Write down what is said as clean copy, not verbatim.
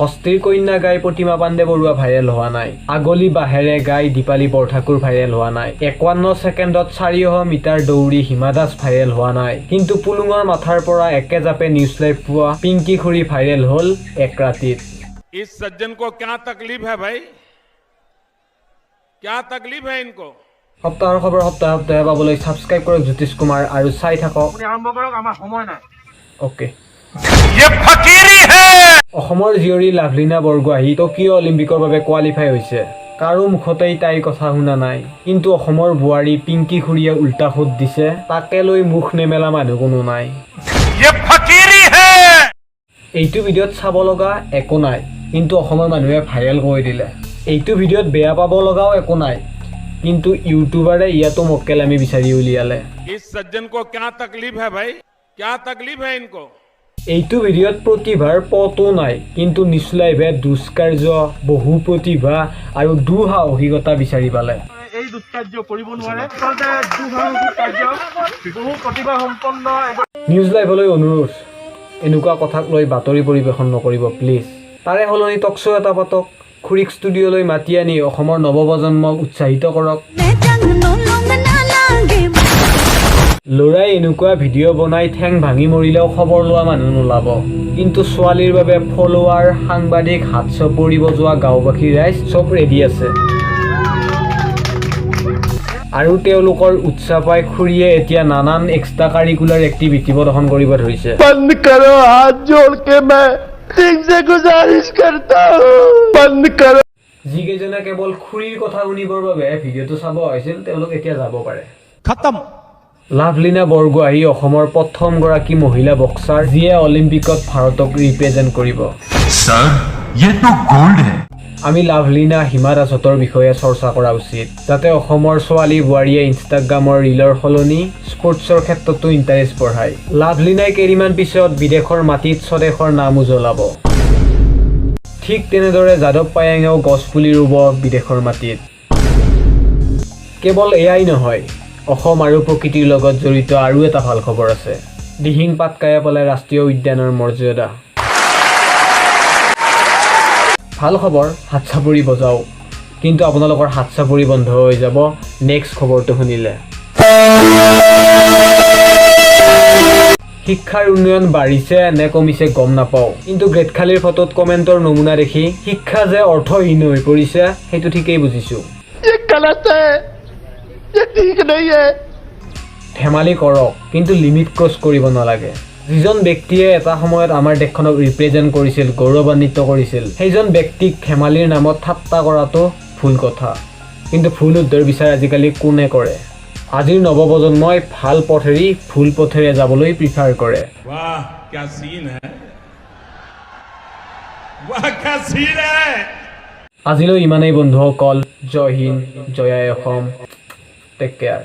হস্তিৰ কন্যা গাই প্ৰতিমা পাণ্ডে বৰুৱা ভাইৰেল হোৱা নাই। আগলি বাহেৰে গাই দীপালী বৰঠাকুৰ ভাইৰেল হোৱা নাই। 51 ছেকেণ্ডত 400 মিটাৰ দৌৰি হিমা দাস ভাইৰেল হোৱা নাই। কিন্তু পুলুঙৰ মাথাৰ পৰা একে জাপে নিউজ লাইভ পোৱা পিংকি খুৰী ভাইৰেল হ'ল এক ৰাতিত। इस सज्जन को क्या तकलीफ है भाई, क्या तकलीफ है इनको? সপ্তাহৰ খবৰ সপ্তাহে সপ্তাহে পাবলৈ সাবস্ক্ৰাইব কৰক জ্যোতিষ কুমাৰ আৰু চাই থাকক। আৰম্ভ কৰক, আমাৰ সময় নাই। ওকে। অসমৰ জীয়ৰী লাভলীনা বৰগোহাঁই টকিঅ' অলিম্পিকৰ বাবে কোৱালিফাই হৈছে। কাৰো মুখতেই তাইৰ কথা শুনা নাই। কিন্তু অসমৰ বোৱাৰী পিংকি খুৰীয়ে উল্টা সোধ দিছে, তাকে লৈ মুখ নেমেলা মানুহ কোনো নাই। এইটো ভিডিঅ'ত চাব লগা একো নাই, কিন্তু অসমৰ মানুহে ভাইৰেল কৰি দিলে। এইটো ভিডিঅ'ত বেয়া পাব লগাও একো নাই, কিন্তু ইউটিউবাৰে ইয়াতো মক্কেলামি বিচাৰি উলিয়ালে। इस सज्जन को क्या तकलीफ है भाई, क्या तकलीफ है इनको? এইটো ভিডিঅ'ত প্ৰতিভাৰ পটো নাই, কিন্তু নিউজলাইভে দুষ্কাৰ্য, বহু প্ৰতিভা আৰু দুঃসাহসিকতা বিচাৰি পালে। এই দুষ্কাৰ্য কৰিব নোৱাৰে, বহু প্ৰতিভা সম্পন্ন। নিউজ লাইভলৈ অনুৰোধ, এনেকুৱা কথাক লৈ বাতৰি পৰিৱেশন নকৰিব প্লিজ। তাৰে সলনি টকশ্ব' এটা পাতক, খুৰীক ষ্টুডিঅ'লৈ মাতি আনি অসমৰ নৱপ্ৰজন্মক উৎসাহিত কৰক। ল'ৰাই এনেকুৱা ভিডিঅ' বনাই ঠেং ভাঙি মৰিলেও খবৰ লোৱা মানুহ নোলাব, কিন্তু ছোৱালীৰ বাবে ফলোৱাৰ, সাংবাদিক, হাত চাপৰি বজোৱা গাঁওবাসী ৰাইজ চব ৰেডি আছে। আৰু তেওঁলোকৰ উৎসাহ পাই খুৰীয়ে এতিয়া নানান এক্সট্ৰা কাৰিকুলাৰ এক্টিভিটি প্ৰদৰ্শন কৰিব ধৰিছে। बंद करो, हाथ जोड़ के मैं तुमसे गुजारिश करता हूँ, बंद करो। যিকেইজনে কেৱল খুৰীৰ কথা শুনিবৰ বাবে ভিডিঅ'টো চাব আহিছিল, তেওঁলোক এতিয়া যাব পাৰে। खत्म। লাভলীনা বৰগোহাঁই অসমৰ প্ৰথমগৰাকী মহিলা বক্সাৰ, যিয়ে অলিম্পিকত ভাৰতক ৰিপ্ৰেজেণ্ট কৰিব। सर ये तो गोल्ड है। আমি লাভলীনা হিমা দাসৰ বিষয়ে চৰ্চা কৰা উচিত, যাতে অসমৰ ছোৱালী বোৱাৰীয়ে ইনষ্টাগ্ৰামৰ ৰিলৰ সলনি স্পৰ্টছৰ ক্ষেত্ৰতো ইণ্টাৰেষ্ট বঢ়ায়। লাভলীনাই কেইদিনমান পিছত বিদেশৰ মাটিত স্বদেশৰ নাম উজ্বলাব। ঠিক তেনেদৰে যাদৱ পায়েঙেও গছপুলি ৰুব বিদেশৰ মাটিত। কেৱল এয়াই নহয়, অসম আৰু প্ৰকৃতিৰ লগত জড়িত আৰু এটা ভাল খবৰ আছে। দিহিং পাটকায়ে পালে ৰাষ্ট্ৰীয় উদ্যানৰ মৰ্যাদা। ভাল খবৰ, হাত চাপৰি বজাও, কিন্তু আপোনালোকৰ হাত চাপৰি বন্ধ হৈ যাব নেক্সট খবৰটো শুনিলে। শিক্ষাৰ উন্নয়ন বাঢ়িছে নে কমিছে গম নাপাওঁ, কিন্তু গ্ৰেটখালীৰ ফটোত কমেণ্টৰ নমুনা দেখি শিক্ষা যে অৰ্থহীন হৈ পৰিছে সেইটো ঠিকেই বুজিছোঁ। ये गलत है, ये ठीक नहीं है। ধেমালি কৰক, কিন্তু লিমিট ক্ৰছ কৰিব নালাগে। যিজন ব্যক্তিয়ে এটা সময়ত আমাৰ দেশখনক ৰিপ্ৰেজেণ্ট কৰিছিল, গৌৰৱান্বিত কৰিছিল, সেইজন ব্যক্তিক ধেমালিৰ নামত ঠাট্টা কৰাটো ভুল কথা। কিন্তু ভুল উদ্ধৰ বিচাৰ আজিকালি কোনে কৰে? আজিৰ নৱপ্ৰজন্মই ভাল পথ এৰি ভুল পথেৰে যাবলৈ প্ৰিফাৰ কৰে। वाह क्या सीन है, वाह क्या सीन है। আজিলৈ ইমানেই বন্ধুসকল। জয় হিন্দ, জয় আই অসম, টেক কেয়াৰ।